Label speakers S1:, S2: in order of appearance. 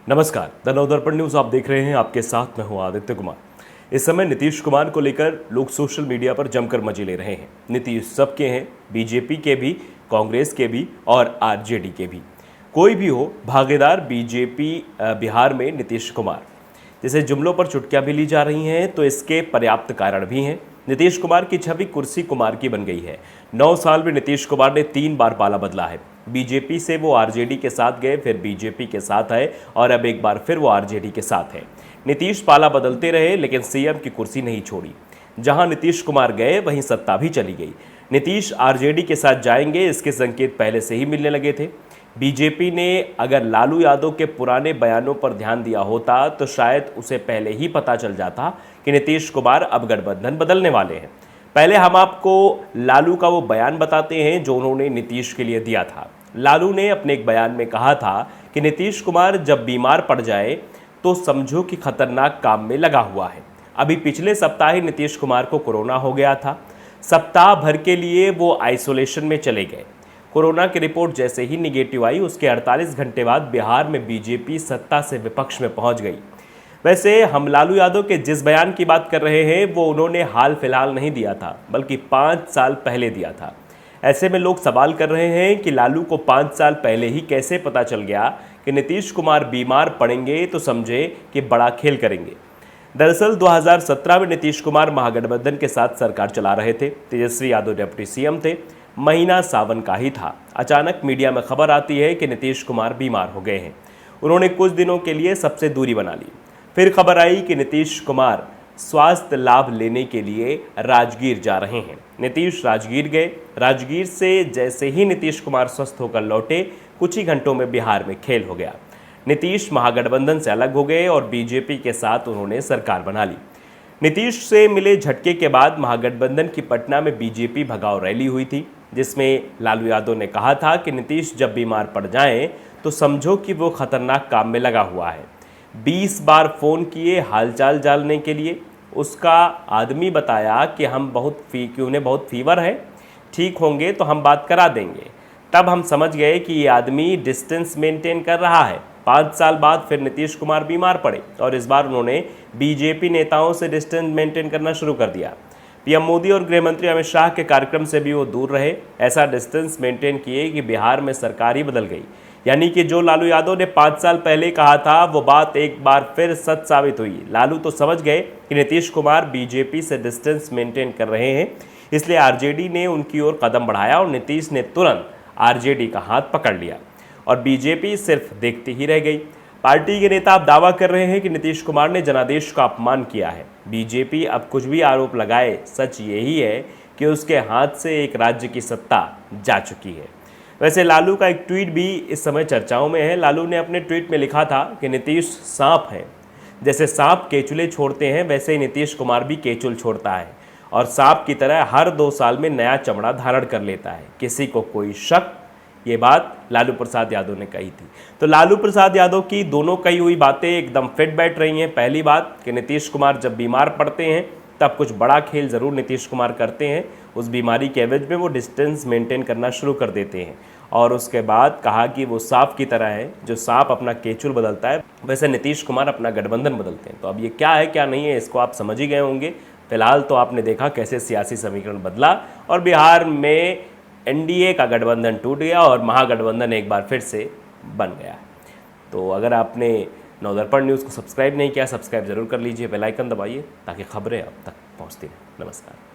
S1: नमस्कार, the Navdarpan news आप देख रहे हैं। आपके साथ मैं हूं आदित्य कुमार। इस समय नीतीश कुमार को लेकर लोग सोशल मीडिया पर जमकर मजे ले रहे हैं। नीतीश सबके हैं, बीजेपी के भी, कांग्रेस के भी और आरजेडी के भी। कोई भी हो, भागीदार बीजेपी बिहार में नीतीश कुमार जैसे जुमलों पर चुटकियां भी ली जा रही हैं, तो इसके पर्याप्त कारण भी हैं। नीतीश कुमार की छवि कुर्सी कुमार की बन गई है। 9 साल में नीतीश कुमार ने 3 बार पाला बदला है। बीजेपी से वो आरजेडी के साथ गए, फिर बीजेपी के साथ आए और अब एक बार फिर वो आरजेडी के साथ है। नीतीश पाला बदलते रहे, लेकिन सीएम की कुर्सी नहीं छोड़ी। जहां नीतीश कुमार गए, वहीं सत्ता भी चली गई। नीतीश आरजेडी के साथ जाएंगे, इसके संकेत पहले से ही मिलने लगे थे। बीजेपी ने अगर लालू यादव के पुराने बयानों पर ध्यान दिया होता, तो शायद उसे पहले ही पता चल जाता कि नीतीश कुमार अब गठबंधन बदलने वाले हैं। पहले हम आपको लालू का वो बयान बताते हैं जो उन्होंने नीतीश के लिए दिया था। लालू ने अपने एक बयान में कहा था कि नीतीश कुमार जब बीमार पड़ जाए तो समझो कि खतरनाक काम में लगा हुआ है। अभी पिछले सप्ताह ही नीतीश कुमार को कोरोना हो गया था। सप्ताह भर के लिए वो आइसोलेशन में चले गए। कोरोना की रिपोर्ट जैसे ही निगेटिव आई, उसके 48 घंटे बाद बिहार में बीजेपी सत्ता से विपक्ष में पहुंच गई। वैसे हम लालू यादव के जिस बयान की बात कर रहे हैं, वो उन्होंने हाल फिलहाल नहीं दिया था, बल्कि 5 साल पहले दिया था। ऐसे में लोग सवाल कर रहे हैं कि लालू को 5 साल पहले ही कैसे पता चल गया कि नीतीश कुमार बीमार पड़ेंगे, तो समझे कि बड़ा खेल करेंगे। दरअसल 2017 में नीतीश कुमार महागठबंधन के साथ सरकार चला रहे थे। तेजस्वी यादव डिप्टी सीएम थे। महीना सावन का ही था। अचानक मीडिया में खबर आती है कि नीतीश कुमार बीमार हो गए हैं। उन्होंने कुछ दिनों के लिए सबसे दूरी बना ली। फिर खबर आई कि नीतीश कुमार स्वास्थ्य लाभ लेने के लिए राजगीर जा रहे हैं। नीतीश राजगीर गए। राजगीर से जैसे ही नीतीश कुमार स्वस्थ होकर लौटे, कुछ ही घंटों में बिहार में खेल हो गया। नीतीश महागठबंधन से अलग हो गए और बीजेपी के साथ उन्होंने सरकार बना ली। नीतीश से मिले झटके के बाद महागठबंधन की पटना में बीजेपी भगाव रैली हुई थी, जिसमें लालू यादव ने कहा था कि नीतीश जब बीमार पड़ जाएं तो समझो कि वो खतरनाक काम में लगा हुआ है। 20 बार फ़ोन किए हालचाल जानने के लिए। उसका आदमी बताया कि उन्हें बहुत फीवर है, ठीक होंगे तो हम बात करा देंगे। तब हम समझ गए कि ये आदमी डिस्टेंस मेंटेन कर रहा है। 5 साल बाद फिर नीतीश कुमार बीमार पड़े और इस बार उन्होंने बीजेपी नेताओं से डिस्टेंस मेंटेन करना शुरू कर दिया। पीएम मोदी और गृह मंत्री अमित शाह के कार्यक्रम से भी वो दूर रहे। ऐसा डिस्टेंस मेंटेन किए कि बिहार में सरकार ही बदल गई। यानी कि जो लालू यादव ने 5 साल पहले कहा था, वो बात एक बार फिर सच साबित हुई। लालू तो समझ गए कि नीतीश कुमार बीजेपी से डिस्टेंस मेंटेन कर रहे हैं, इसलिए आरजेडी ने उनकी ओर कदम बढ़ाया और नीतीश ने तुरंत आरजेडी का हाथ पकड़ लिया और बीजेपी सिर्फ देखती ही रह गई। पार्टी के नेता अब दावा कर रहे हैं कि नीतीश कुमार ने जनादेश का अपमान किया है। बीजेपी अब कुछ भी आरोप लगाए, सच यही है कि उसके हाथ से एक राज्य की सत्ता जा चुकी है। वैसे लालू का एक ट्वीट भी इस समय चर्चाओं में है। लालू ने अपने ट्वीट में लिखा था कि नीतीश सांप है। जैसे सांप केचुले छोड़ते हैं, वैसे ही नीतीश कुमार भी केचुल छोड़ता है और सांप की तरह हर 2 साल में नया चमड़ा धारण कर लेता है। किसी को कोई शक? ये बात लालू प्रसाद यादव ने कही थी। तो लालू प्रसाद यादव की दोनों कही हुई बातें एकदम फिट बैठ रही हैं। पहली बात कि नीतीश कुमार जब बीमार पड़ते हैं, तब कुछ बड़ा खेल ज़रूर नीतीश कुमार करते हैं। उस बीमारी के एवज में वो डिस्टेंस मेंटेन करना शुरू कर देते हैं। और उसके बाद कहा कि वो सांप की तरह है, जो सांप अपना केचुल बदलता है, वैसे नीतीश कुमार अपना गठबंधन बदलते हैं। तो अब ये क्या है क्या नहीं है, इसको आप समझ ही गए होंगे। फिलहाल तो आपने देखा कैसे सियासी समीकरण बदला और बिहार में एनडीए का गठबंधन टूट गया और महागठबंधन एक बार फिर से बन गया। तो अगर आपने नवदर्पण न्यूज़ को सब्सक्राइब नहीं किया, सब्सक्राइब जरूर कर लीजिए, बेल आइकन दबाइए ताकि खबरें आप तक पहुंचती रहें। नमस्कार।